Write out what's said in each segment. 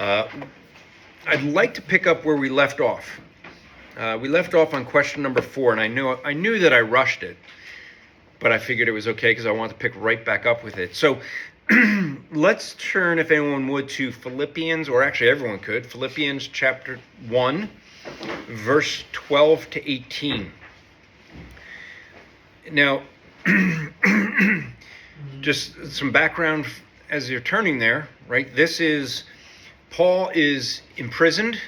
Uh, I'd like to pick up where we left off. We left off on question number 4, and I knew that I rushed it, but I figured it was okay because I wanted to pick right back up with it. So let's turn, if anyone would, to Philippians, or actually everyone could, Philippians chapter 1, verse 12 to 18. Now, just some background as you're turning there, right? Paul is imprisoned.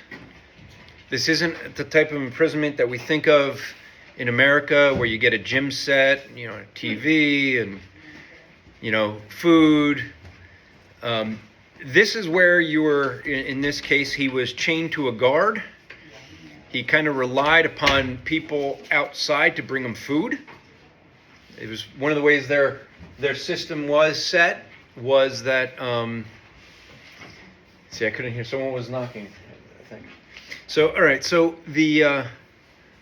This isn't the type of imprisonment that we think of in America where you get a gym set, a TV and, food. This is where you were, in this case, he was chained to a guard. He kind of relied upon people outside to bring him food. It was one of the ways their system was set was that, I couldn't hear, someone was knocking, I think. So, all right, so I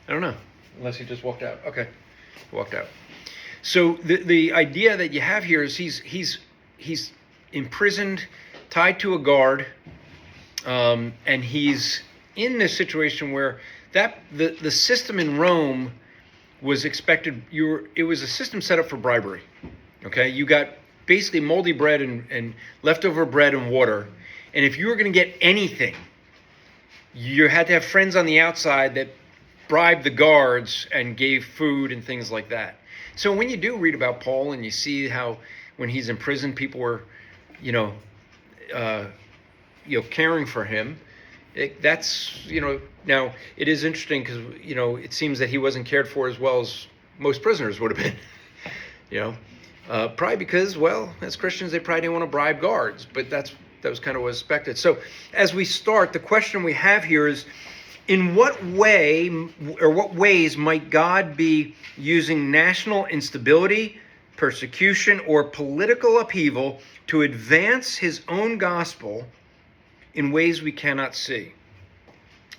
don't know, unless he just walked out. Okay, walked out. So the idea that you have here is he's imprisoned, tied to a guard, and he's in this situation where the system in Rome was expected. It was a system set up for bribery. Okay, you got basically moldy bread and leftover bread and water, and if you were going to get anything, you had to have friends on the outside that bribed the guards and gave food and things like that. So when you do read about Paul and you see how when he's in prison, people were, caring for him. Now it is interesting because, it seems that he wasn't cared for as well as most prisoners would have been, probably because, as Christians, they probably didn't want to bribe guards, but that was kind of what was expected. So as we start, the question we have here is, in what way or what ways might God be using national instability, persecution, or political upheaval to advance his own gospel in ways we cannot see?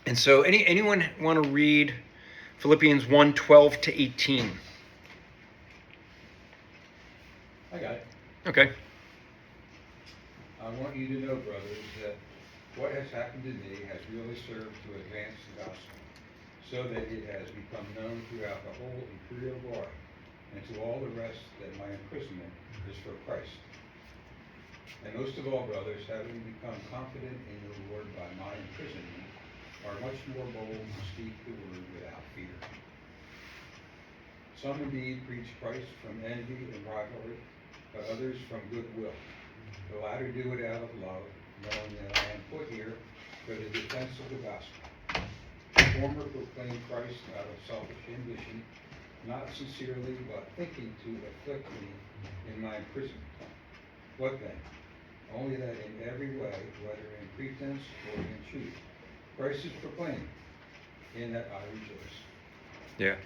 And so anyone want to read Philippians 1, 12 to 18? I got it. Okay. I want you to know, brothers, that what has happened to me has really served to advance the gospel, so that it has become known throughout the whole imperial guard, and to all the rest that my imprisonment is for Christ. And most of all, brothers, having become confident in the Lord by my imprisonment, are much more bold to speak the word without fear. Some indeed preach Christ from envy and rivalry, but others from goodwill. The latter do it out of love, knowing that I am put here for the defense of the gospel. The former proclaim Christ out of selfish ambition, not sincerely, but thinking to afflict me in my imprisonment. What then? Only that in every way, whether in pretense or in truth, Christ is proclaimed, in that I rejoice. Yeah.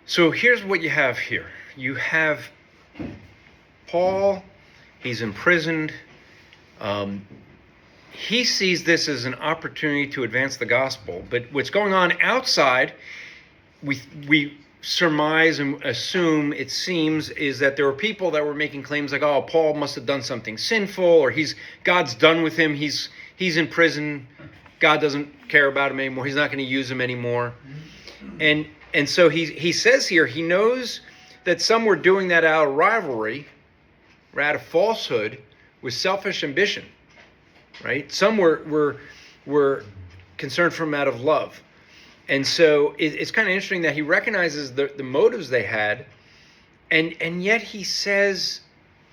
So here's what you have here. You have Paul, he's imprisoned. He sees this as an opportunity to advance the gospel. But what's going on outside, we surmise and assume, it seems, is that there were people that were making claims like, oh, Paul must have done something sinful, or God's done with him. He's in prison. God doesn't care about him anymore. He's not going to use him anymore. And so he says here, he knows that some were doing that out of rivalry, or out of falsehood, with selfish ambition, right? Some were concerned for him out of love. And so it's kind of interesting that he recognizes the motives they had, and yet he says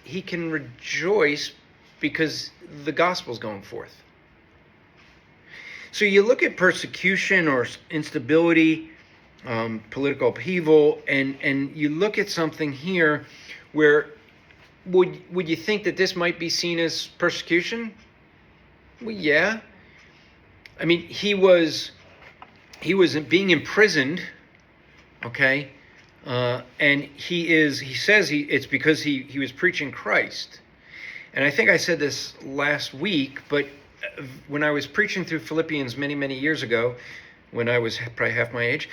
he can rejoice because the gospel's going forth. So you look at persecution or instability, political upheaval, and you look at something here where would you think that this might be seen as persecution? Well, yeah. I mean, he was being imprisoned, okay, and he says it's because he was preaching Christ. And I think I said this last week, but when I was preaching through Philippians many years ago, when I was probably half my age,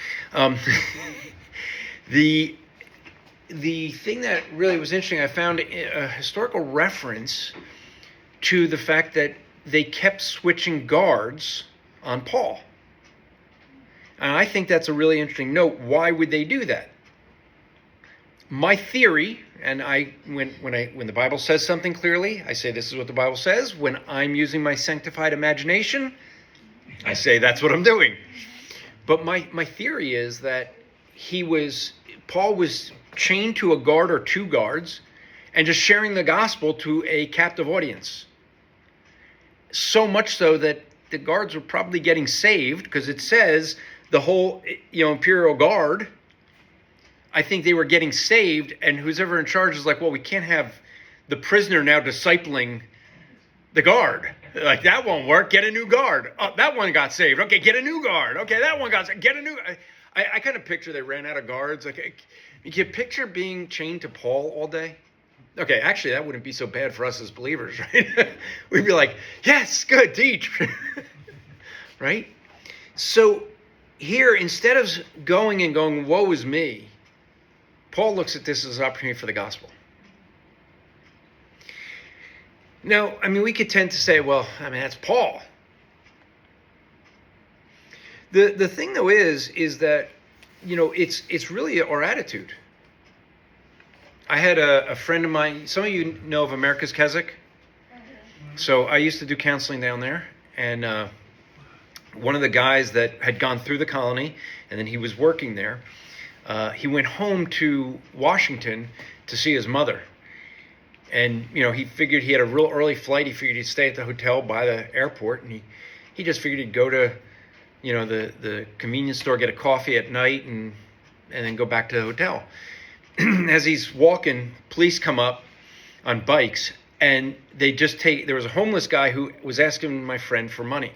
the thing that really was interesting, I found a historical reference to the fact that they kept switching guards on Paul. And I think that's a really interesting note. Why would they do that? My theory, and when the Bible says something clearly, I say this is what the Bible says. When I'm using my sanctified imagination, I say that's what I'm doing. But my theory is that Paul was chained to a guard or two guards and just sharing the gospel to a captive audience. So much so that the guards were probably getting saved, because it says the whole imperial guard, I think they were getting saved, and who's ever in charge is like, well, we can't have the prisoner now discipling the guard. Like, that won't work. Get a new guard. Oh, that one got saved. Okay, get a new guard. Okay, that one got saved. Get a new. I kind of picture they ran out of guards. Like, you can picture being chained to Paul all day. Okay, actually, that wouldn't be so bad for us as believers, right? We'd be like, yes, good, teach. Right? So here, instead of going, woe is me, Paul looks at this as an opportunity for the gospel. Now, I mean, we could tend to say, well, I mean, that's Paul. The thing, though, is that, it's really our attitude. I had a friend of mine, some of you know of America's Keswick. So I used to do counseling down there, and one of the guys that had gone through the colony, and then he was working there, he went home to Washington to see his mother. And, he figured he had a real early flight. He figured he'd stay at the hotel by the airport, and he just figured he'd go to, the convenience store, get a coffee at night, and then go back to the hotel. As he's walking, police come up on bikes, and there was a homeless guy who was asking my friend for money,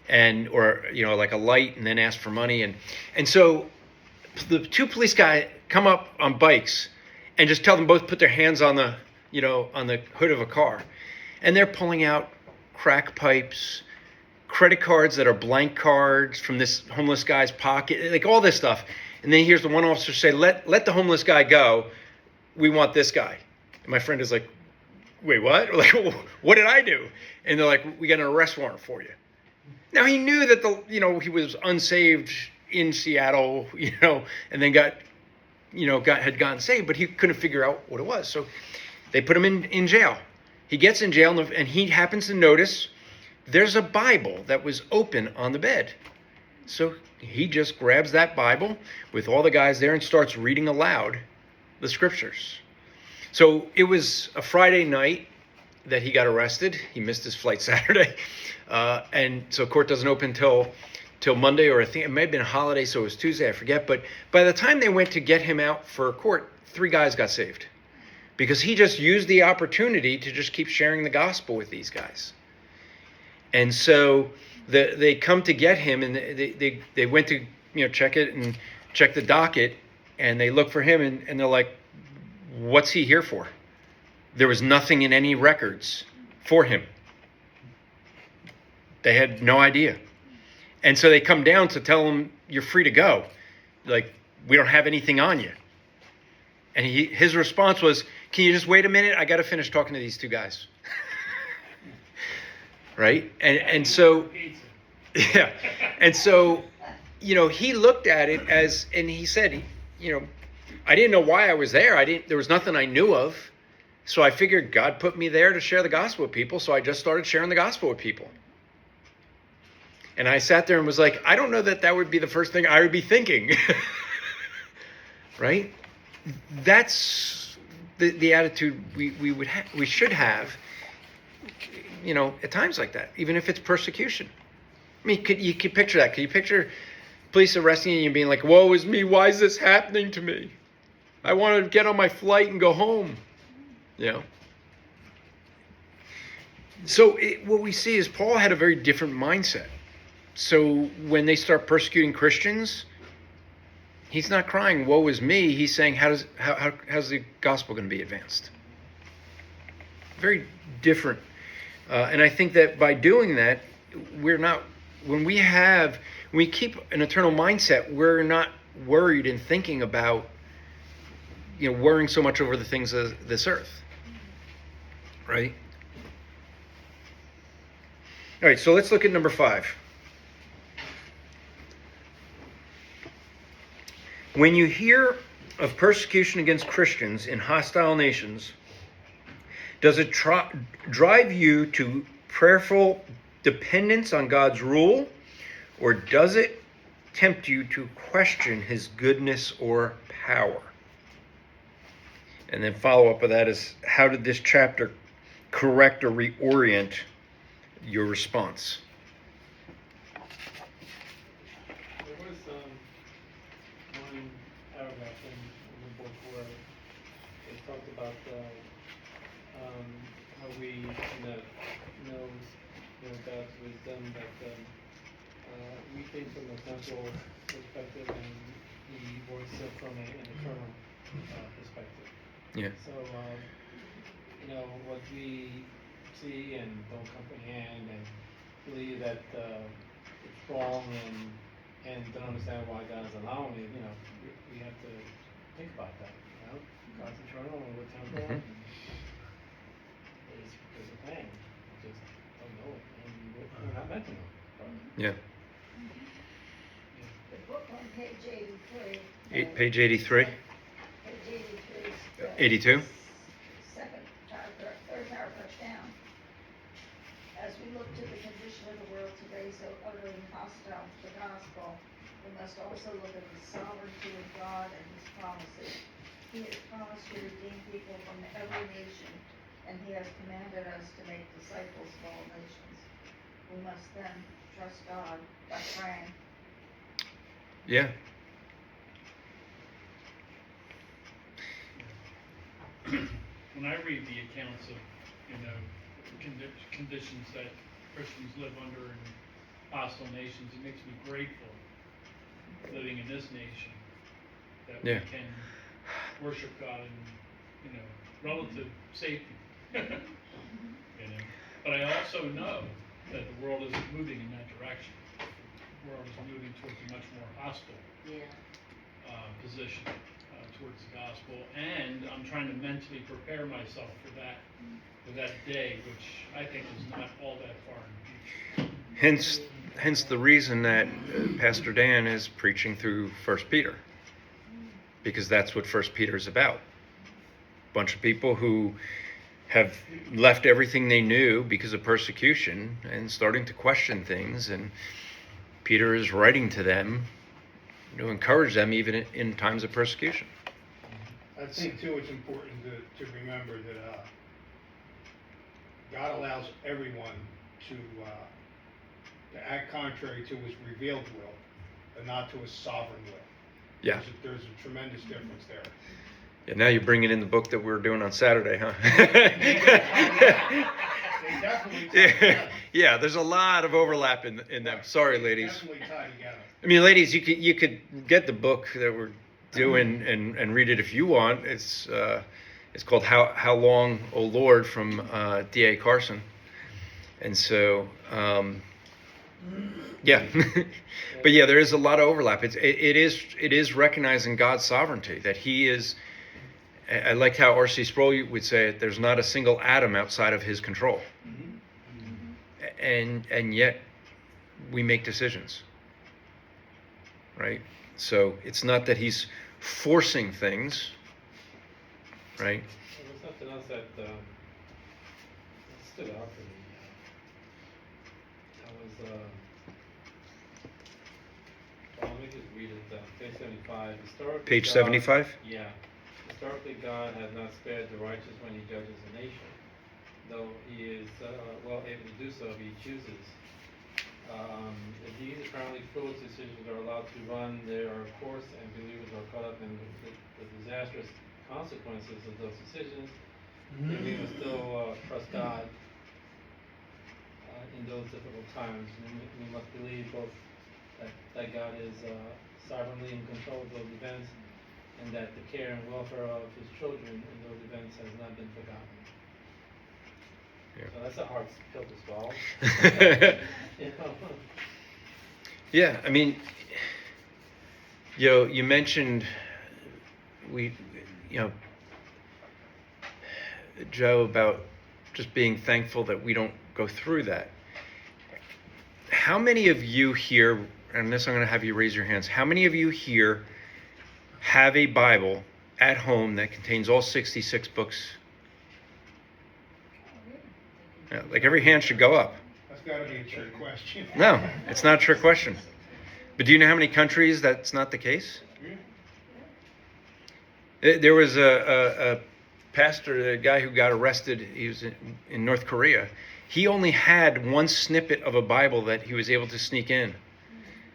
or like a light, and then asked for money. And so the two police guys come up on bikes and just tell them both put their hands on the hood of a car. And they're pulling out crack pipes, credit cards that are blank cards from this homeless guy's pocket, like all this stuff. And then here's the one officer say, let the homeless guy go. We want this guy. And my friend is like, wait, what? Like, what did I do? And they're like, we got an arrest warrant for you. Now he knew that he was unsaved in Seattle, and then had gotten saved, but he couldn't figure out what it was. So they put him in jail. He gets in jail, and he happens to notice there's a Bible that was open on the bed. So he just grabs that Bible with all the guys there and starts reading aloud the scriptures. So it was a Friday night that he got arrested. He missed his flight Saturday. And so court doesn't open till Monday, or I think it may have been a holiday, so it was Tuesday, I forget. But by the time they went to get him out for court, 3 guys got saved. Because he just used the opportunity to just keep sharing the gospel with these guys. And so they come to get him, and they went to check it and check the docket, and they look for him, and they're like, what's he here for? There was nothing in any records for him. They had no idea. And so they come down to tell him, you're free to go. Like, we don't have anything on you. And his response was, can you just wait a minute? I got to finish talking to these 2 guys. Right? And so, yeah. And so, he looked at it and he said, I didn't know why I was there. There was nothing I knew of. So I figured God put me there to share the gospel with people. So I just started sharing the gospel with people. And I sat there and was like, I don't know that would be the first thing I would be thinking. Right? That's the attitude we should have, at times like that, even if it's persecution. I mean, you could picture that. Could you picture police arresting you and being like, woe is me, why is this happening to me? I want to get on my flight and go home. So what we see is Paul had a very different mindset. So when they start persecuting Christians, he's not crying, woe is me. He's saying, how's the gospel going to be advanced? Very different. And I think that by doing that, when we keep an eternal mindset, we're not worried and thinking about, worrying so much over the things of this earth. Right? All right, so let's look at number 5. When you hear of persecution against Christians in hostile nations, does it drive you to prayerful dependence on God's rule, or does it tempt you to question his goodness or power? And then follow up with that is, how did this chapter correct or reorient your response? There was one paragraph in the book where it talked about how we knows God's wisdom, that we think from a temporal perspective and he works from an eternal perspective. Yeah. So what we see and don't comprehend and believe that it's wrong and don't understand why God is allowing it, we have to think about that. God's eternal and we're temporal. Mhm. There's a thing. We just don't know it, and we're not meant to know. Yeah. The book on page 83. Page 83? Page 83. 82? Second paragraph, third paragraph down. As we look to the condition of the world today so utterly hostile to the gospel, we must also look at the sovereignty of God and his promises. He has promised to redeem people from every nation, and he has commanded us to make disciples of all nations. We must then trust God by praying. Yeah. When I read the accounts of, conditions that Christians live under in hostile nations, it makes me grateful living in this nation that Yeah. we can worship God in, relative safety. But I also know that the world isn't moving in that direction. The world is moving towards a much more hostile position towards the gospel, and I'm trying to mentally prepare myself for that day, which I think is not all that far in the future. Hence the reason that Pastor Dan is preaching through 1 Peter, because that's what 1 Peter is about. A bunch of people who have left everything they knew because of persecution and starting to question things, and Peter is writing to them to encourage them even in times of persecution. I think too, it's important to remember that God allows everyone to act contrary to his revealed will, but not to his sovereign will. Yeah. There's a tremendous difference there. Yeah, now you're bringing in the book that we're doing on Saturday, huh? They definitely tie Yeah, together. yeah, there's a lot of overlap in them. Sorry, ladies. Definitely tie together. I mean, ladies, you could get the book that we're doing and read it if you want. It's called How Long, O Lord, from D.A. Carson. And so, yeah, but yeah, there is a lot of overlap. It is recognizing God's sovereignty, that He is. I like how R.C. Sproul would say it. There's not a single atom outside of His control, and yet we make decisions, right? So it's not that He's forcing things, right? There was something else that stood out for me. That was, let me just read it, page 75. Historically, Page God- 75? Yeah. Historically, God has not spared the righteous when he judges a nation, though he is well able to do so if he chooses. These apparently foolish decisions are allowed to run their course, and believers are caught up in the disastrous consequences of those decisions. And we must still trust God in those difficult times. We must believe both that God is sovereignly in control of those events, and that the care and welfare of his children in those events has not been forgotten. Yeah. So that's a hard pill to swallow. You know? Yeah, I mean, you mentioned Joe, about just being thankful that we don't go through that. how many of you here, and this I'm going to have you raise your hands, how many of you here have a Bible at home that contains all 66 books? Yeah, like every hand should go up. That's gotta be a trick question. No, it's not a trick question. But do you know how many countries that's not the case? There was a pastor, a guy who got arrested. He was in North Korea. He only had one snippet of a Bible that he was able to sneak in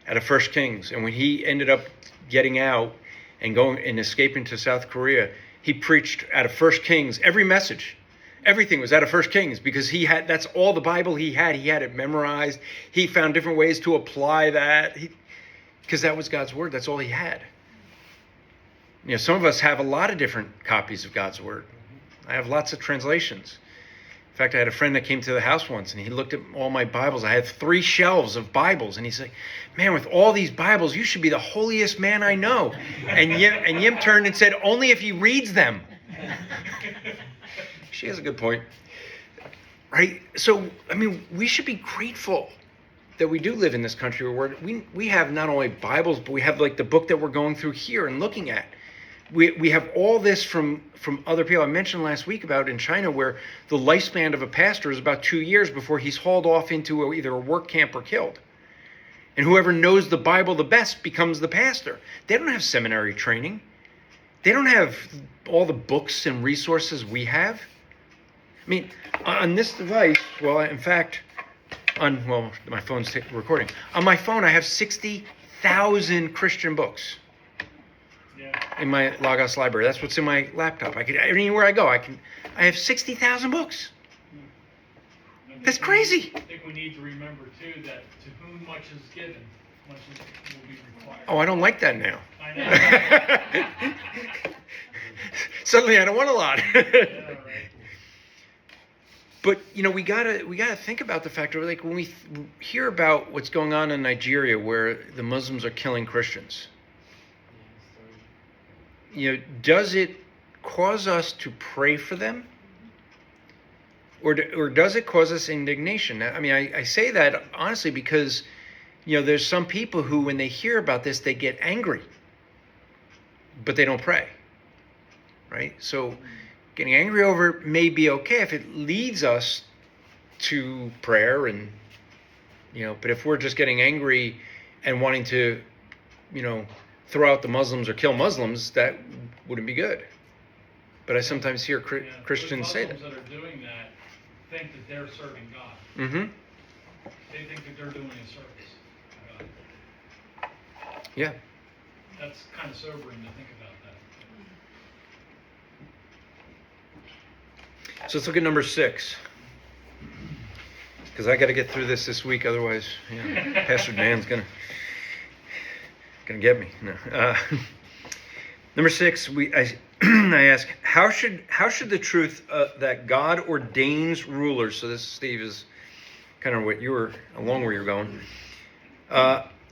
at a First Kings. And when he ended up getting out and going and escaping to South Korea, he preached out of First Kings. Every message, everything was out of First Kings, because that's all the Bible he had. He had it memorized. He found different ways to apply that, because that was God's word. That's all he had. You know, some of us have a lot of different copies of God's word. I have lots of translations. In fact, I had a friend that came to the house once, and he looked at all my Bibles. I had 3 shelves of Bibles, and he's like, "Man, with all these Bibles, you should be the holiest man I know." And Yim turned and said, "Only if he reads them." She has a good point, right? So, I mean, we should be grateful that we do live in this country where we have not only Bibles, but we have like the book that we're going through here and looking at. We have all this from other people. I mentioned last week about in China, where the lifespan of a pastor is about 2 years before he's hauled off into either a work camp or killed. And whoever knows the Bible the best becomes the pastor. They don't have seminary training. They don't have all the books and resources we have. I mean, on this device, well, in fact, my phone's recording. On my phone, I have 60,000 Christian books in my Logos library. That's what's in my laptop. Anywhere I go, I have 60,000 books. That's crazy. I think we need to remember too that to whom much is given, much will be required. Oh, I don't like that now. I know. Suddenly, I don't want a lot. Yeah, right. But you know, we gotta think about the fact of, like, when we hear about what's going on in Nigeria, where the Muslims are killing Christians. You know, does it cause us to pray for them, or does it cause us indignation? I mean, I say that honestly because, you know, there's some people who, when they hear about this, they get angry, but they don't pray, right? So getting angry over it may be okay if it leads us to prayer, and, you know, but if we're just getting angry and wanting to, you know, throw out the Muslims or kill Muslims, that wouldn't be good. But I sometimes hear Christians say that. Muslims that are doing that think that they're serving God. Mm-hmm. They think that they're doing a service to God. Yeah. That's kind of sobering to think about that. So let's look at number 6. Because I got to get through this week, otherwise, yeah, Pastor Dan's gonna get me. No. Number 6, I ask, how should the truth that God ordains rulers? So this, Steve, is kind of what you were along where you're going.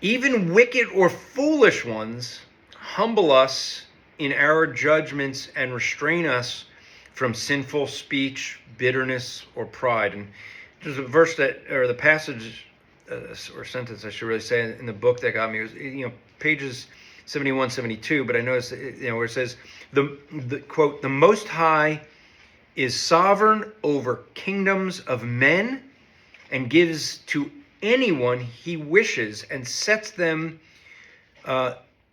Even wicked or foolish ones humble us in our judgments and restrain us from sinful speech, bitterness, or pride. And there's a verse or the passage or sentence, I should really say, in the book that got me. It was, you know, pages 71, 72, but I noticed, you know, where it says, the quote, "The Most High is sovereign over kingdoms of men and gives to anyone he wishes and sets them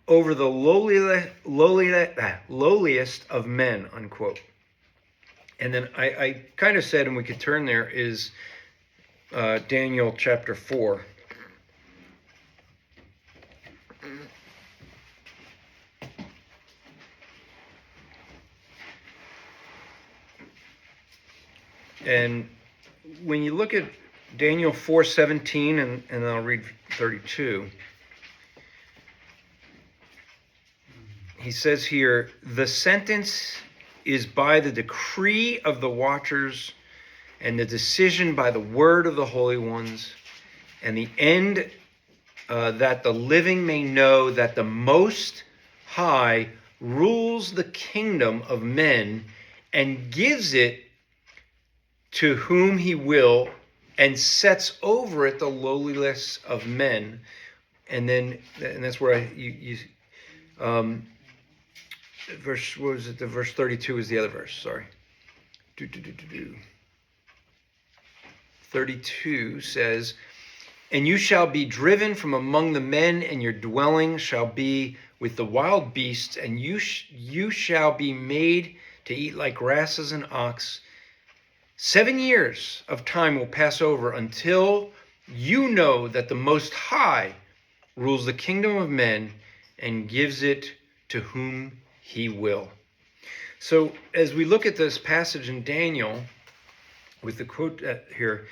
over the lowliest of men," unquote. And then I kind of said, and we could turn there, is Daniel chapter 4. And when you look at Daniel 4:17, and I'll read 32, he says here, "The sentence is by the decree of the watchers, and the decision by the word of the holy ones, and the end that the living may know that the Most High rules the kingdom of men and gives it to whom he will, and sets over it the lowliness of men. And that's where verse, what was it? The verse 32 is the other verse. Sorry. 32 says, "And you shall be driven from among the men, and your dwelling shall be with the wild beasts, and you shall be made to eat like grass as an ox. 7 years of time will pass over until you know that the Most High rules the kingdom of men and gives it to whom he will." So as we look at this passage in Daniel, with the quote here,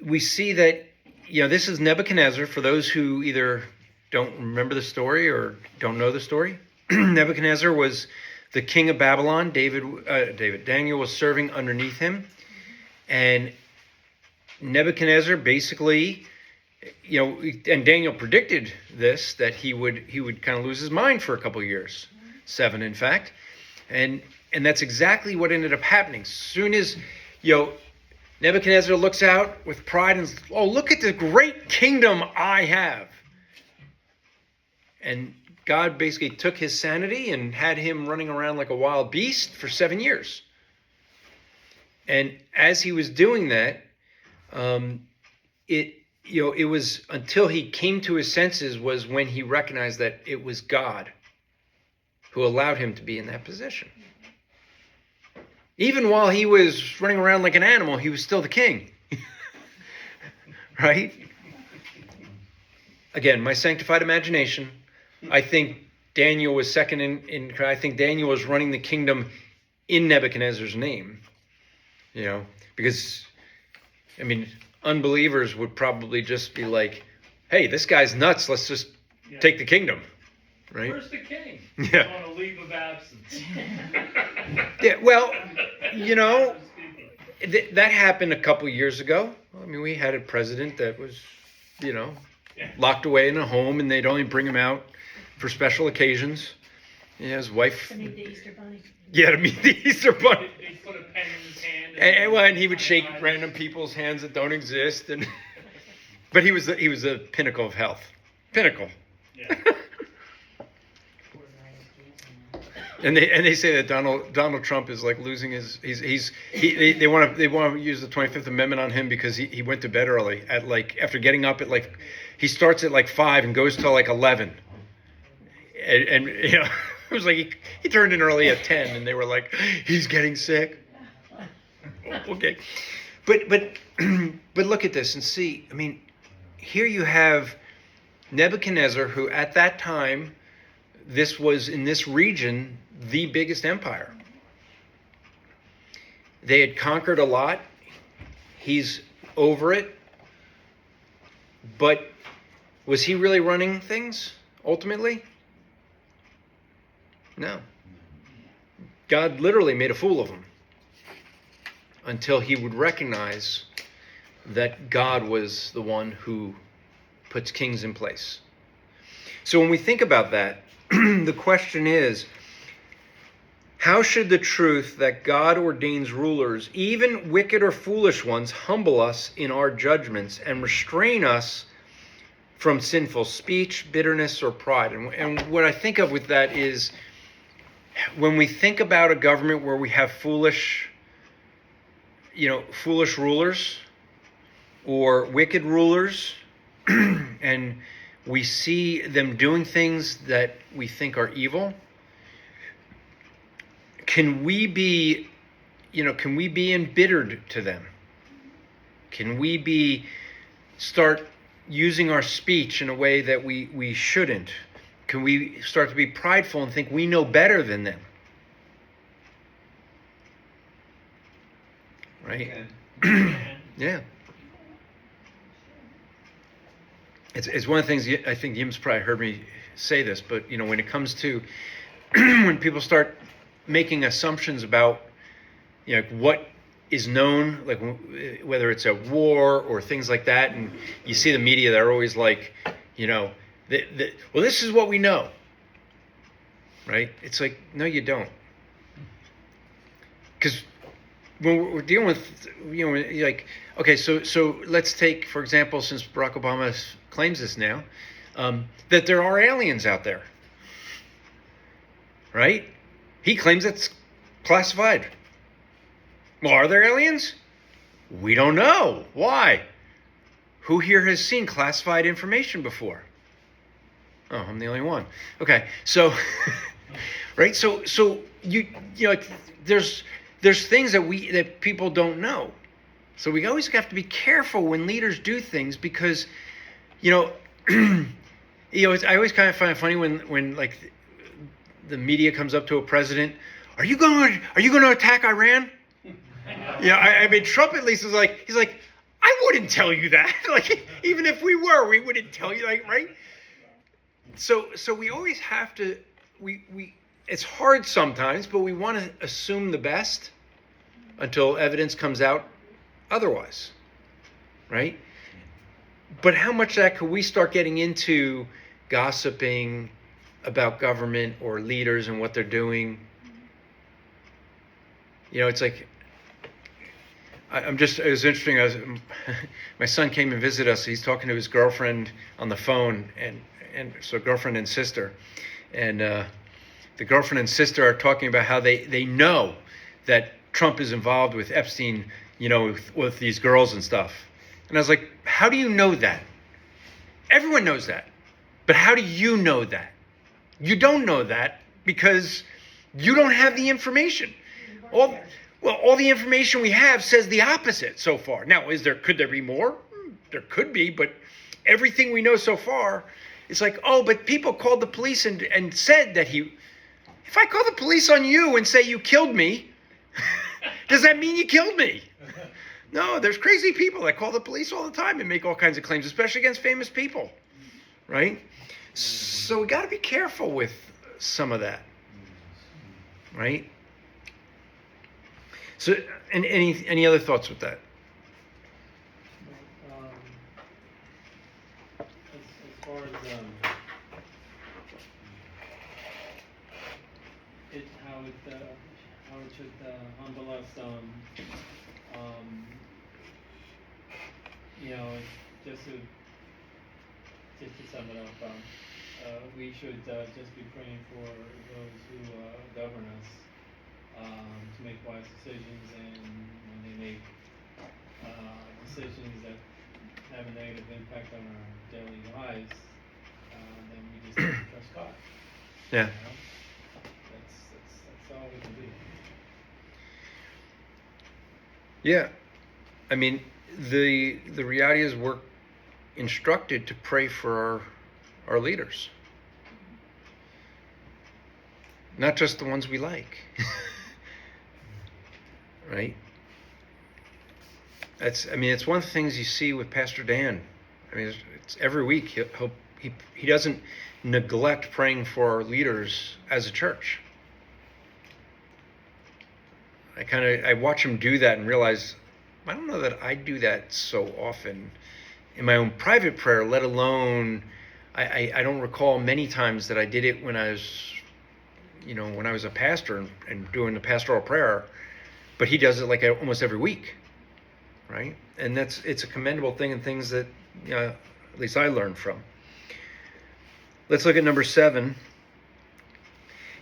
we see that, this is Nebuchadnezzar. For those who either don't remember the story or don't know the story, Nebuchadnezzar was the king of Babylon. Daniel was serving underneath him. And Nebuchadnezzar basically, and Daniel predicted this, that he would kind of lose his mind for a couple of years, 7 in fact, and that's exactly what ended up happening. As soon as Nebuchadnezzar looks out with pride and says, "Oh, look at the great kingdom I have," and God basically took his sanity and had him running around like a wild beast for 7 years. And as he was doing that, it was until he came to his senses was when he recognized that it was God who allowed him to be in that position. Even while he was running around like an animal, he was still the king. Right? Again, my sanctified imagination, I think Daniel was second I think Daniel was running the kingdom in Nebuchadnezzar's name. Because, unbelievers would probably just be like, "Hey, this guy's nuts. Let's just take the kingdom." Right? Where's the king? Yeah. On a leave of absence. Yeah, well, that happened a couple years ago. We had a president that was, locked away in a home, and they'd only bring him out for special occasions. His wife. To meet the Easter Bunny. Yeah, to meet the Easter Bunny. They put a pen in his hand. And he would shake random people's hands that don't exist, but he was the pinnacle of health. Pinnacle. Yeah. And they say that Donald Trump is like losing his they want to use the 25th Amendment on him because he went to bed early after getting up at he starts at 5 and goes till 11, and it was like he turned in early at 10 and they were like, "He's getting sick." Okay, but look at this and see. Here you have Nebuchadnezzar, who at that time, this was in this region the biggest empire. They had conquered a lot. He's over it. But was he really running things ultimately? No. God literally made a fool of him until he would recognize that God was the one who puts kings in place. So when we think about that, the question is, how should the truth that God ordains rulers, even wicked or foolish ones, humble us in our judgments and restrain us from sinful speech, bitterness, or pride? And what I think of with that is, when we think about a government where we have foolish rulers or wicked rulers, and we see them doing things that we think are evil, can we be embittered to them? Can we start using our speech in a way that we shouldn't? Can we start to be prideful and think we know better than them? Right? Yeah. It's one of the things, I think Yim's probably heard me say this, but when it comes to when people start making assumptions about what is known, whether it's a war or things like that, and you see the media, they're always like, well, this is what we know, right? It's like, no, you don't, because when we're dealing with, like, okay, so let's take, for example, since Barack Obama claims this now, that there are aliens out there, right? He claims it's classified. Well, are there aliens? We don't know. Why? Who here has seen classified information before? Oh, I'm the only one. Okay, so, right? So you know, like, there's things that people don't know. So we always have to be careful when leaders do things because, I always kind of find it funny when like the media comes up to a president, are you going to attack Iran? Yeah, I mean, Trump at least is like, he's like, I wouldn't tell you that. Like, even if we were, we wouldn't tell you, like, right? So we always have to, it's hard sometimes, but we want to assume the best until evidence comes out otherwise, right? But how much of that could we start getting into gossiping about government or leaders and what they're doing? It's like, it was interesting. My son came and visited us. He's talking to his girlfriend on the phone, and so girlfriend and sister, and the girlfriend and sister are talking about how they know that Trump is involved with Epstein, with these girls and stuff. And I was like, how do you know that? Everyone knows that. But how do you know that? You don't know that because you don't have the information. All the information we have says the opposite so far. Now, could there be more? There could be, but everything we know so far, it's like, oh, but people called the police and said that if I call the police on you and say you killed me, does that mean you killed me? No, there's crazy people that call the police all the time and make all kinds of claims, especially against famous people, right? So we got to be careful with some of that, right? So, and any other thoughts with that? As far as how it should handle us, just to sum it up, we should just be praying for those who govern us to make wise decisions, and when they make decisions that have a negative impact on our daily lives, then we just have to trust God. Yeah. That's all we can do. Yeah. I mean, the reality is we're instructed to pray for our leaders. Not just the ones we like. Right? It's one of the things you see with Pastor Dan. I mean, it's every week he doesn't neglect praying for our leaders as a church. I watch him do that and realize, I don't know that I do that so often in my own private prayer, let alone, I don't recall many times that I did it when I was a pastor and doing the pastoral prayer, but he does it like almost every week, right? And it's a commendable thing and things that, at least I learned from. Let's look at number 7.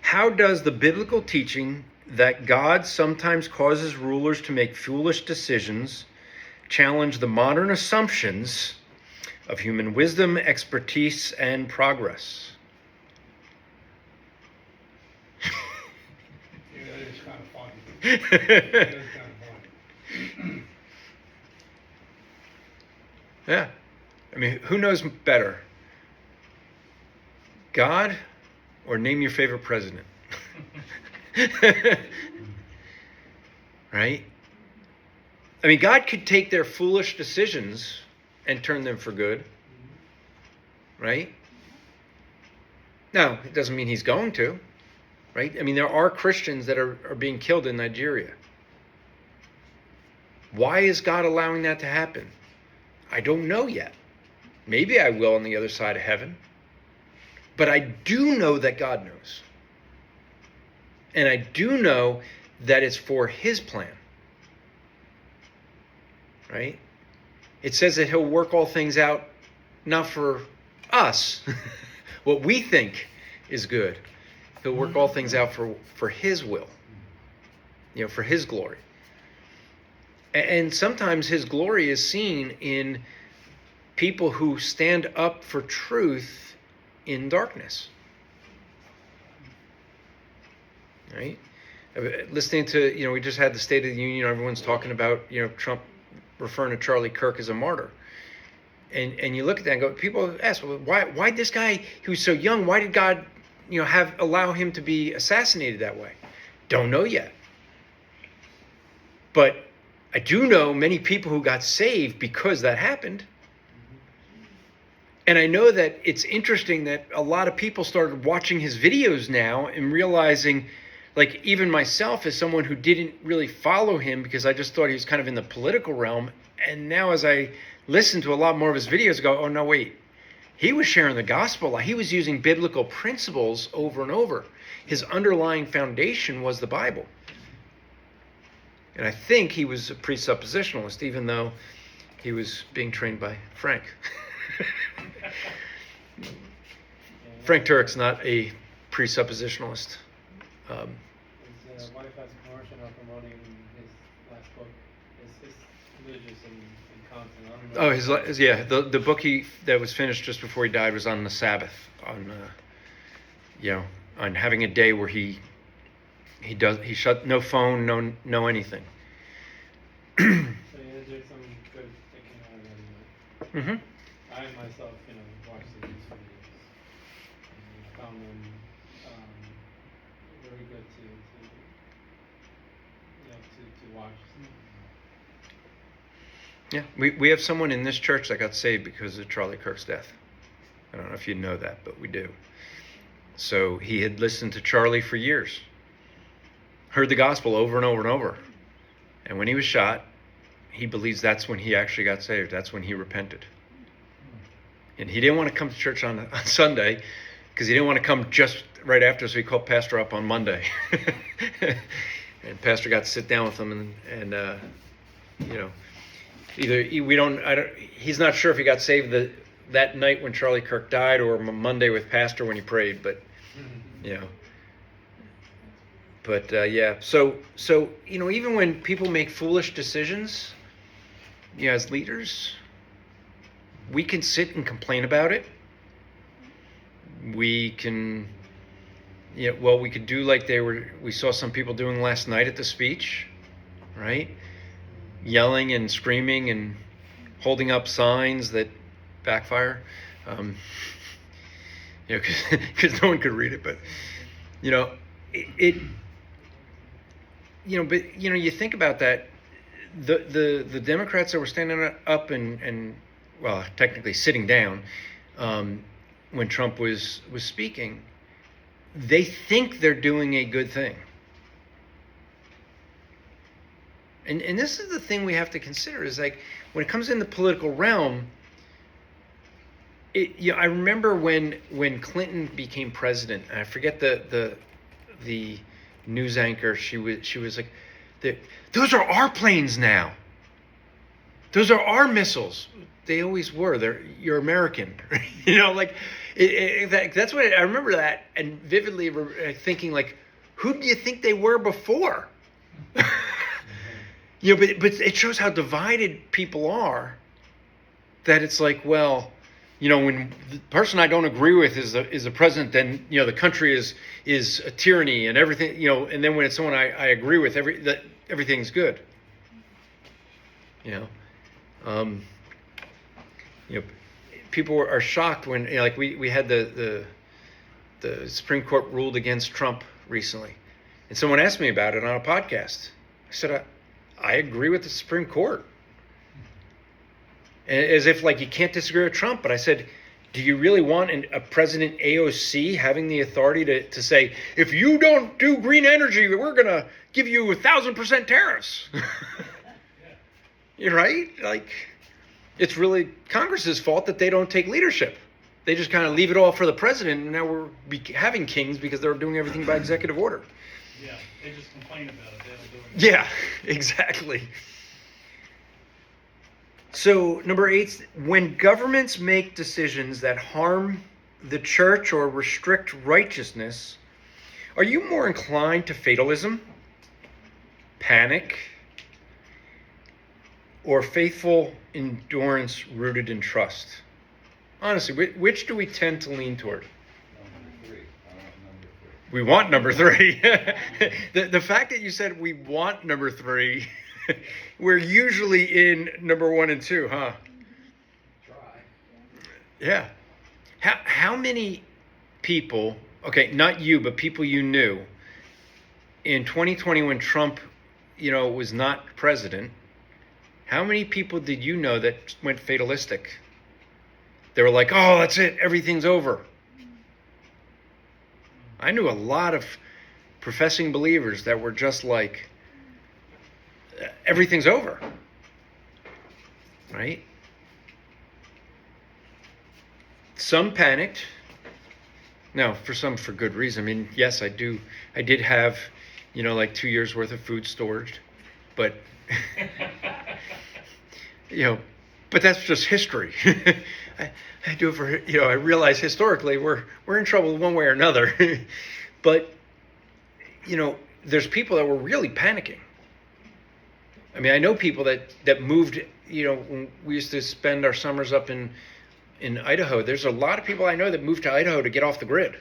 How does the biblical teaching that God sometimes causes rulers to make foolish decisions challenge the modern assumptions of human wisdom, expertise, and progress? Yeah, that is kind of funny. That is kind of funny. Yeah. I mean, who knows better? God or name your favorite president? Right? I mean, God could take their foolish decisions and turn them for good. Right? Now, it doesn't mean he's going to. Right? I mean, there are Christians that are being killed in Nigeria. Why is God allowing that to happen? I don't know yet. Maybe I will on the other side of heaven. But I do know that God knows. And I do know that it's for his plan. right? It says that he'll work all things out, not for us, what we think is good. He'll work all things out for his will, for his glory. And sometimes his glory is seen in people who stand up for truth in darkness. Right? Listening to, we just had the State of the Union, everyone's talking about, Trump referring to Charlie Kirk as a martyr. And you look at that and go, people ask, well, why this guy who's so young, why did God, allow him to be assassinated that way? Don't know yet. But I do know many people who got saved because that happened. And I know that it's interesting that a lot of people started watching his videos now and realizing, like even myself as someone who didn't really follow him because I just thought he was kind of in the political realm. And now as I listen to a lot more of his videos, I go, oh no, wait. He was sharing the gospel. He was using biblical principles over and over. His underlying foundation was the Bible. And I think he was a presuppositionalist, even though he was being trained by Frank. Frank Turek's not a presuppositionalist. His wife has a commercial now promoting his last book. His religious and content. Oh, the book that was finished just before he died was on the Sabbath, on having a day where he shut no phone, no anything. So there's some good thinking on it anyway. Mm-hmm. I myself, watched these videos, and I found them very good to watch. Yeah, we have someone in this church that got saved because of Charlie Kirk's death. I don't know if you know that, but we do. So he had listened to Charlie for years, heard the gospel over and over and over. And when he was shot, he believes that's when he actually got saved. That's when he repented. And he didn't want to come to church on Sunday because he didn't want to come just right after, so he called Pastor up on Monday. And Pastor got to sit down with him and he's not sure if he got saved that night when Charlie Kirk died or Monday with Pastor when he prayed, but so even when people make foolish decisions, as leaders, we can sit and complain about it. We can, we could do like we saw some people doing last night at the speech, right? Yelling and screaming and holding up signs that backfire, because no one could read it. But you think about that. The Democrats that were standing up and technically sitting down when Trump was speaking, they think they're doing a good thing. And this is the thing we have to consider is like when it comes in the political realm. I remember when Clinton became president, and I forget the news anchor. She was like, "Those are our planes now. Those are our missiles. They always were. You're American." That's what I remember that and vividly thinking like, who do you think they were before? But it shows how divided people are. That it's like, well, when the person I don't agree with is the president, then the country is a tyranny and everything. And then when it's someone I agree with, everything's good. People are shocked when we had the Supreme Court ruled against Trump recently, and someone asked me about it on a podcast. I said, I agree with the Supreme Court. And as if you can't disagree with Trump. But I said, do you really want a president AOC having the authority to say, if you don't do green energy, we're going to give you 1,000% tariffs? You're right? It's really Congress's fault that they don't take leadership. They just kind of leave it all for the president. And now we're having kings because they're doing everything by executive order. Yeah, they just complain about it. They don't do it. Yeah, exactly. So, number 8, when governments make decisions that harm the church or restrict righteousness, are you more inclined to fatalism, panic, or faithful endurance rooted in trust? Honestly, which do we tend to lean toward? Number 3, I want number 3. We want number 3. The fact that you said we want number 3, we're usually in number 1 and 2, huh? Try. Yeah. How many people, okay, not you, but people you knew, in 2020 when Trump, was not president, how many people did you know that went fatalistic? They were like, oh, that's it, everything's over. I knew a lot of professing believers that were just like, everything's over. Right? Some panicked. Now, for good reason. I mean, yes, I did have, like 2 years worth of food storage, but, but that's just history. I do it for, I realize historically we're in trouble one way or another, but, there's people that were really panicking. I mean, I know people that moved, when we used to spend our summers up in Idaho. There's a lot of people I know that moved to Idaho to get off the grid.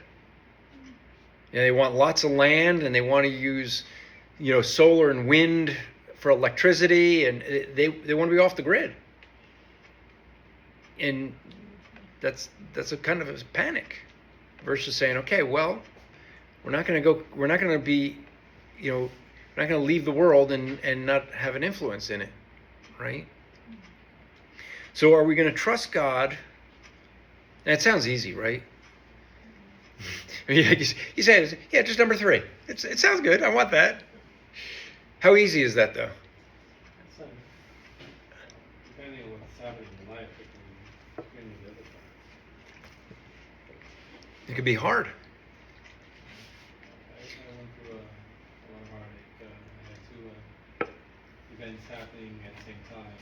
They want lots of land and they want to use, solar and wind for electricity, and they want to be off the grid. And that's a kind of a panic versus saying, okay, well, we're not going to be, we're not going to leave the world and not have an influence in it, right? So are we going to trust God? And it sounds easy, right? I mean, you say, yeah, just number 3. It sounds good. I want that. How easy is that, though? It's, depending on what's happening in life, it can be difficult. It could be hard. I went through a lot of heartache. I had 2 events happening at the same time,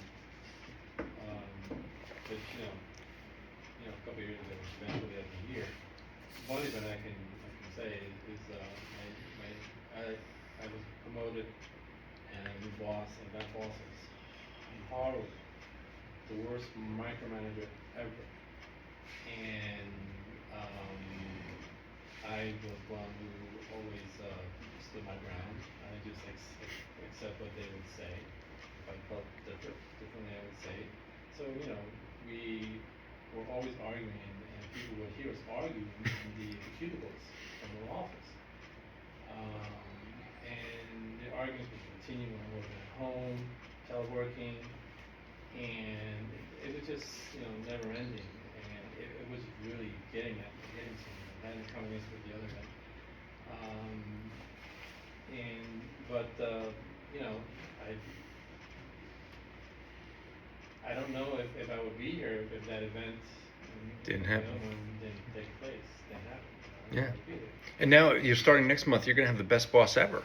which, a couple of years ago, eventually at the year. One event I can say is I was promoted and a new boss, and that boss is horrible, the worst micromanager ever. And I was one who always stood my ground. I just accept what they would say. If I felt differently, I would say. So we were always arguing, and people would hear us arguing in the cubicles from the office. And the arguments would continue when I wasn't at home, teleworking, and it was just never ending, and it was really getting to me. I hadn't come against with the other guy. I don't know if I would be here if that event Didn't happen. Didn't take place, didn't happen. I Yeah. would be there. And now you're starting next month. You're going to have the best boss ever.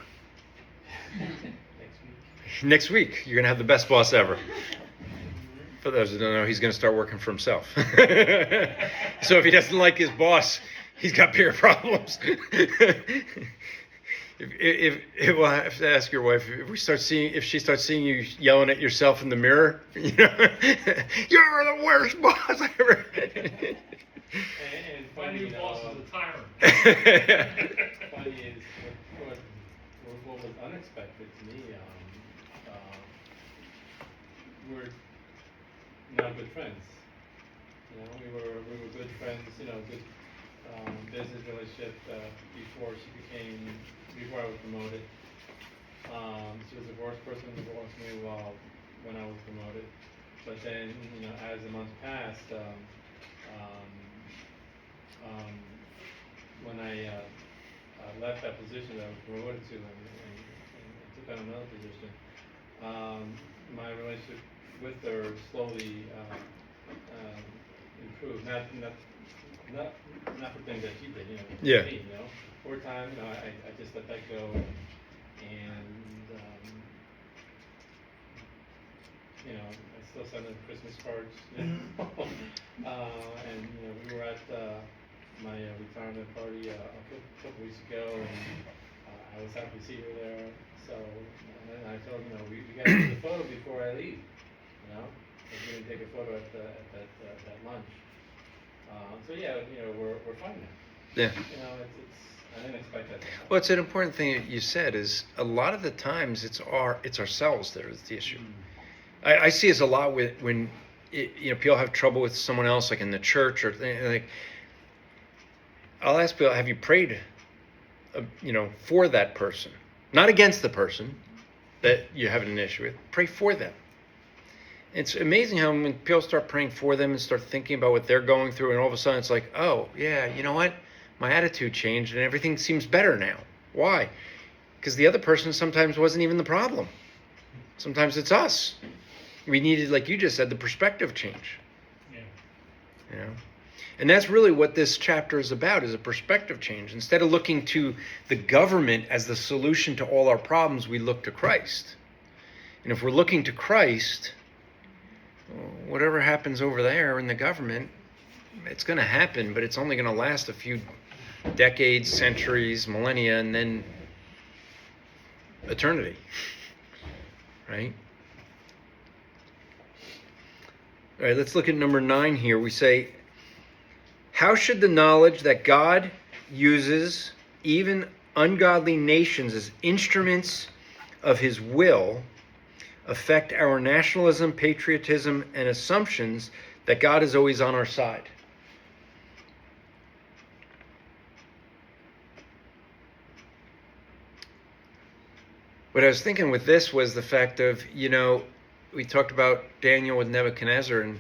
Next week. Next week, you're going to have the best boss ever. For those who don't know, he's going to start working for himself. So if he doesn't like his boss, he's got bigger problems. If we'll have to ask your wife if she starts seeing you yelling at yourself in the mirror, you're the worst boss I ever. And My funny, new boss is a tyrant. funny is what was unexpected to me. We're now good friends. We were good friends. Good business relationship before I was promoted. She was the worst person in the world to me when I was promoted. But then, as the months passed, when I left that position that I was promoted to and took on another position, my relationship with her slowly improved. Not for things that she did, Yeah. Me, over time, I just let that go, and you know, I still send them Christmas cards, you know. And, you know, we were at, my retirement party, a couple weeks ago, and, I was happy to see her there, so, and I told them, you know, we gotta do the photo before I leave, you know? We're gonna take a photo at that lunch. So yeah, you know, we're fine now. Yeah. You know, it's, I didn't expect that to happen. Well, it's an important thing that you said is a lot of the times it's ourselves that is the issue. I see this a lot when you know, people have trouble with someone else, like in the church or like. I'll ask people, have you prayed, you know, for that person, not against the person that you're having an issue with? Pray for them. It's amazing how when people start praying for them and start thinking about what they're going through, and all of a sudden it's like, oh yeah, you know what? My attitude changed and everything seems better now. Why? Because the other person sometimes wasn't even the problem. Sometimes it's us. We needed, like you just said, the perspective change. Yeah. You know? And that's really what this chapter is about, is a perspective change. Instead of looking to the government as the solution to all our problems, we look to Christ. And if we're looking to Christ, whatever happens over there in the government, it's going to happen, but it's only going to last a few decades, centuries, millennia, and then eternity. Right? All right, let's look at number 9 here. We say, how should the knowledge that God uses even ungodly nations as instruments of his will affect our nationalism, patriotism, and assumptions that God is always on our side? What I was thinking with this was the fact of, you know, we talked about Daniel with Nebuchadnezzar, and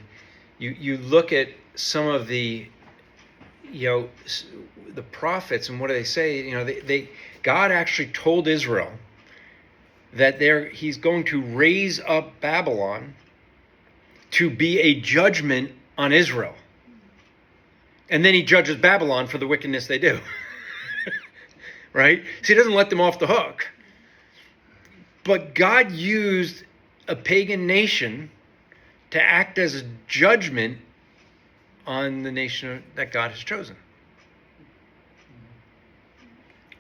you look at some of the, you know, the prophets, and what do they say? You know, God actually told Israel that he's going to raise up Babylon to be a judgment on Israel. And then he judges Babylon for the wickedness they do. Right? So he doesn't let them off the hook. But God used a pagan nation to act as a judgment on the nation that God has chosen.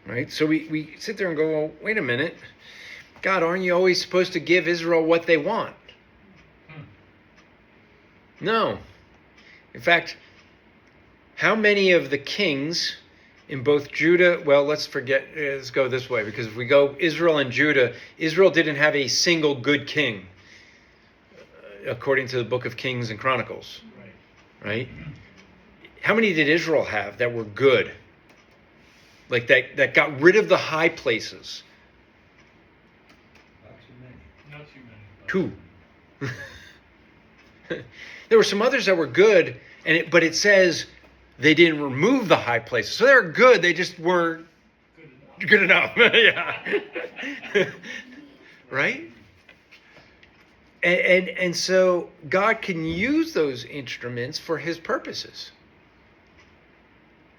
Right? So we sit there and go, well, wait a minute. God, aren't you always supposed to give Israel what they want? No. In fact, how many of the kings in both Judah, well, let's go this way, because if we go Israel and Judah, Israel didn't have a single good king, according to the book of Kings and Chronicles. Right? How many did Israel have that were good? Like that got rid of the high places? Not too many. Not too many. 2. There were some others that were good, but it says they didn't remove the high places. So they're good, they just were good enough. Yeah. Right? And so God can use those instruments for his purposes.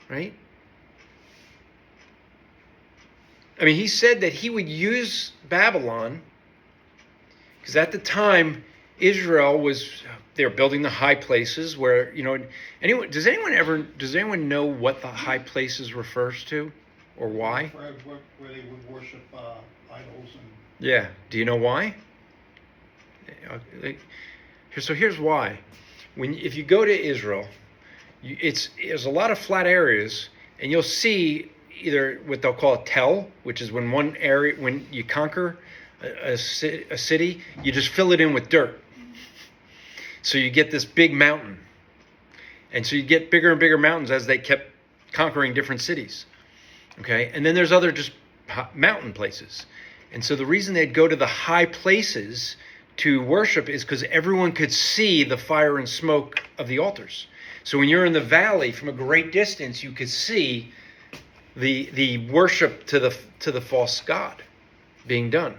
Right? I mean, he said that he would use Babylon, because at the time Israel they were building the high places where, you know, does anyone know what the high places refers to or why? Where they would worship idols and. Yeah. Do you know why? So here's why. If you go to Israel, there's a lot of flat areas, and you'll see either what they'll call a tell, which is when you conquer a city, you just fill it in with dirt. So you get this big mountain. And so you get bigger and bigger mountains as they kept conquering different cities. Okay? And then there's other just mountain places. And so the reason they'd go to the high places to worship is because everyone could see the fire and smoke of the altars. So when you're in the valley from a great distance, you could see the worship to the false god being done.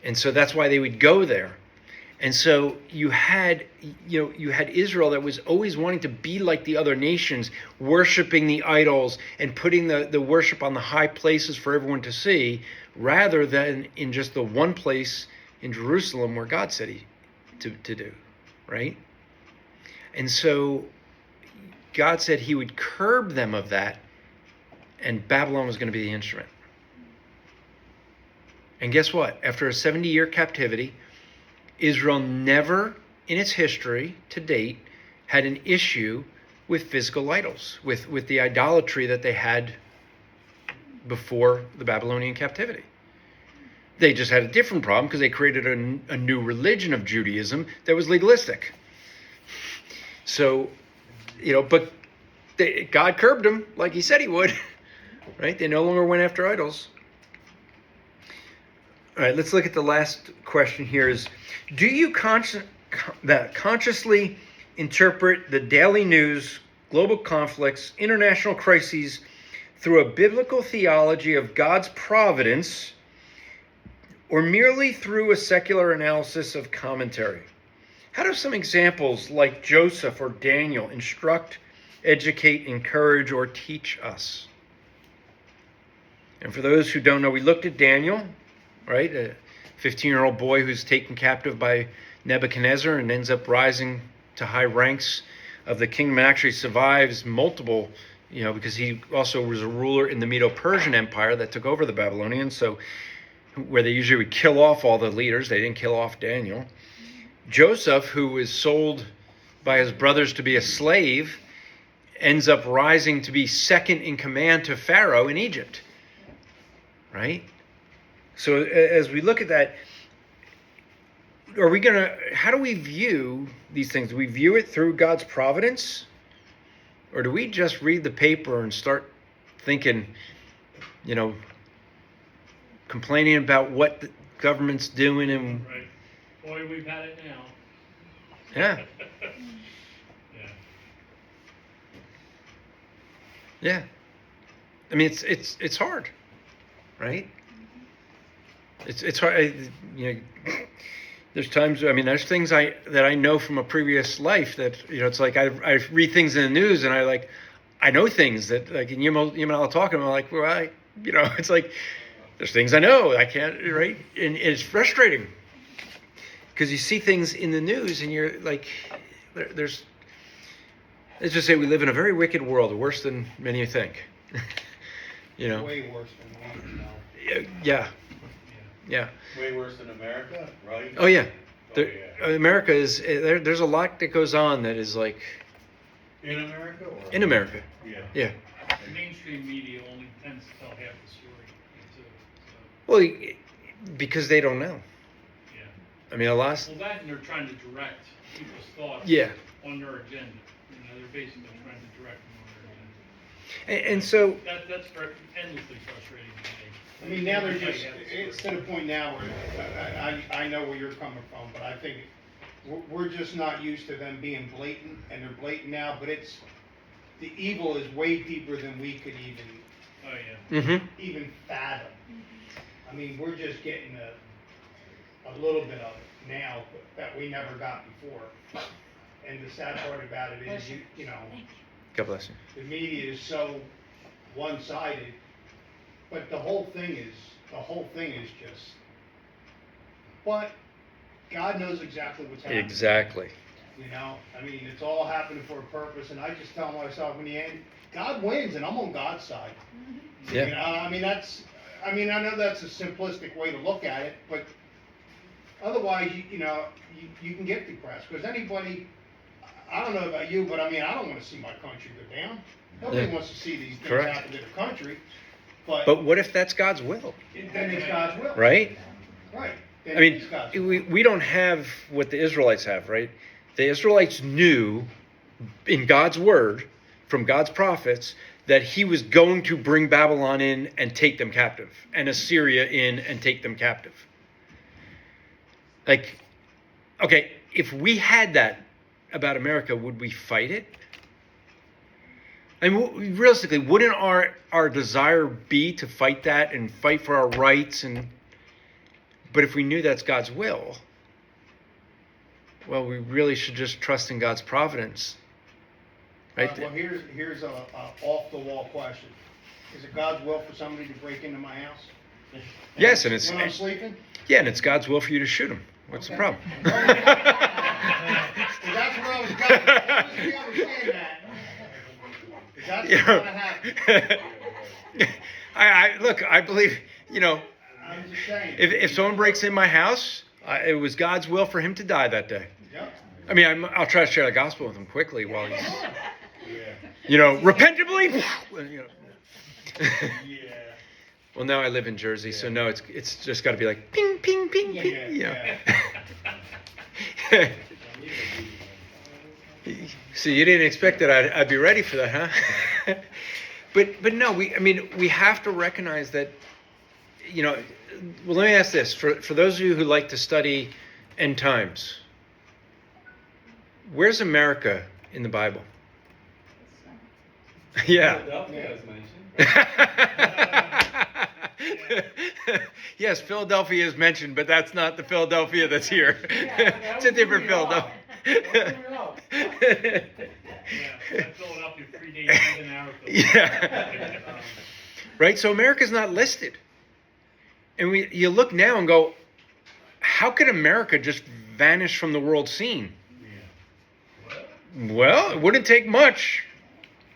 And so that's why they would go there. And so you had Israel that was always wanting to be like the other nations, worshiping the idols and putting the worship on the high places for everyone to see, rather than in just the one place in Jerusalem where God said to do, right? And so God said he would curb them of that, and Babylon was going to be the instrument. And guess what? After a 70-year captivity, Israel never in its history to date had an issue with physical idols, with the idolatry that they had before the Babylonian captivity. They just had a different problem because they created a new religion of Judaism that was legalistic. So, but God curbed them like he said he would, right? They no longer went after idols. All right, let's look at the last question here is, do you consciously interpret the daily news, global conflicts, international crises through a biblical theology of God's providence, or merely through a secular analysis of commentary? How do some examples like Joseph or Daniel instruct, educate, encourage, or teach us? And for those who don't know, we looked at Daniel, right? A 15-year-old boy who's taken captive by Nebuchadnezzar and ends up rising to high ranks of the kingdom and actually survives multiple, because he also was a ruler in the Medo-Persian Empire that took over the Babylonians. So where they usually would kill off all the leaders, they didn't kill off Daniel. Joseph, who was sold by his brothers to be a slave, ends up rising to be second in command to Pharaoh in Egypt, right? So as we look at that, how do we view these things? Do we view it through God's providence? Or do we just read the paper and start thinking, complaining about what the government's doing and... Right. Boy, we've had it now. Yeah. Yeah. I mean, it's hard, right? It's hard. There's times. I mean, there's things that I know from a previous life that it's like I read things in the news and I know things that like and you and I talking. I'm like, well, it's like there's things I know I can't, right? And it's frustrating because you see things in the news and you're like, there's. Let's just say we live in a very wicked world, worse than many think. Way worse than we know. Yeah. Way worse than America, right? Oh yeah. Oh, yeah. America is there's a lot that goes on that is like In America? Or? in America. Yeah. Yeah. The mainstream media only tends to tell half the story, too. Well, because they don't know. Yeah. I mean, a lot. Well, that and they're trying to direct people's thoughts Yeah. on their agenda. They're basically trying to direct them on their agenda. And so That's endlessly frustrating to me. I mean, now they're Everybody just, has a it's story. to the point now where I know where you're coming from, but I think we're just not used to them being blatant, and they're blatant now, but the evil is way deeper than we could Oh, yeah. even fathom. I mean, we're just getting a little bit of it now that we never got before. And the sad part about it is, God bless you. the media is so one-sided, but the whole thing is just, but God knows exactly what's happening. Exactly. I mean, it's all happening for a purpose, and I just tell myself in the end, God wins, and I'm on God's side. Yeah. I know that's a simplistic way to look at it, but otherwise, you can get depressed, because anybody, I don't know about you, but I mean, I don't want to see my country go down. Nobody Yeah. wants to see these things Correct. happen to the country, but But what if that's God's will, then it's God's will. right? Right. Then I mean, it's God's will. we don't have what the Israelites have, right? The Israelites knew in God's word, from God's prophets, that he was going to bring Babylon in and take them captive, and Assyria in and take them captive. Like, okay, if we had that about America, would we fight it? I mean, realistically, wouldn't our desire be to fight that and fight for our rights? But if we knew that's God's will, well, we really should just trust in God's providence, right? Well, here's a off-the-wall question. Is it God's will for somebody to break into my house? Yes, and it's When I'm sleeping? yeah, and it's God's will for you to shoot him. What's the Okay. problem? That's where I was going. As long as we understand that. 'Cause that's what's gonna happen. I look. I believe. You know, I'm just saying. if someone breaks in my house, it was God's will for him to die that day. Yep. I mean, I'll try to share the gospel with him quickly while he's, Yeah. you know, repentably. You know. Yeah. Well, now I live in Jersey, so no, it's just got to be like ping, ping, ping, Yeah, ping. yeah, You know. See, you didn't expect that I'd be ready for that, huh? but no, we have to recognize that, you know. Well, let me ask this: for those of you who like to study end times, where's America in the Bible? Yeah. Philadelphia is mentioned. Yes, Philadelphia is mentioned, but that's not the Philadelphia that's here. It's a different Philadelphia. Yeah, that Philadelphia predates even our Yeah. Right? So America's not listed. And you look now and go, how could America just vanish from the world scene? Well, it wouldn't take much,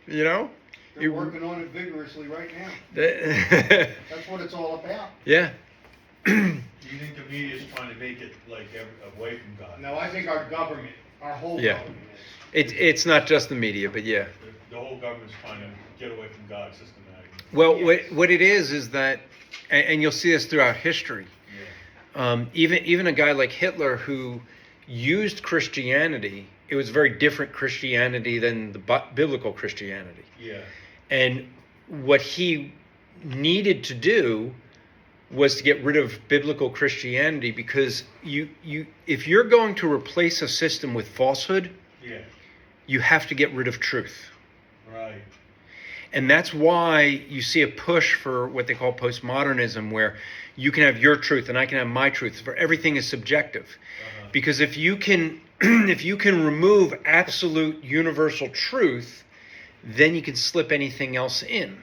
you know? They're working on it vigorously right now. Yeah. That's what it's all about. Do you think the media's trying to make it like away from God? No, I think our government, our whole Yeah. government is. It's not just the media, but yeah. The whole government's trying to get away from God systematically. Well, Yes. what it is that, and you'll see this throughout history. Yeah. Even a guy like Hitler who used Christianity, it was very different Christianity than the biblical Christianity. Yeah. And what he needed to do was to get rid of biblical Christianity, because if you're going to replace a system with falsehood, Yeah. you have to get rid of truth. Right. And that's why you see a push for what they call postmodernism, where you can have your truth and I can have my truth, for everything is subjective. Uh-huh. Because if you can if you can remove absolute universal truth, then you can slip anything else in.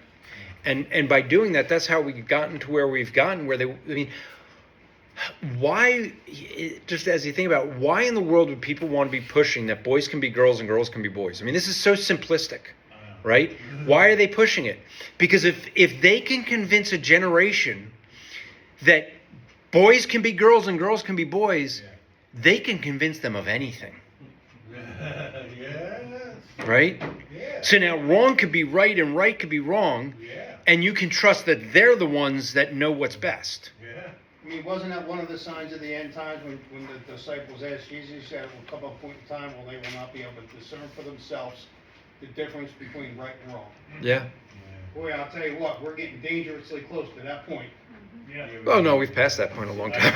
And by doing that, that's how we've gotten to where we've gotten, why, just as you think about it, why in the world would people want to be pushing that boys can be girls and girls can be boys? I mean, this is so simplistic, right? Why are they pushing it? Because if they can convince a generation that boys can be girls and girls can be boys, they can convince them of anything, Yes. right? Yeah. So now wrong could be right and right could be wrong, Yeah. and you can trust that they're the ones that know what's best. Yeah. I mean, wasn't that one of the signs of the end times when the disciples asked Jesus, he said, it will come a point in time when they will not be able to discern for themselves the difference between right and wrong. Yeah. Boy, I'll tell you what, we're getting dangerously close to that point. Yeah. Oh no, we've passed that point a long time.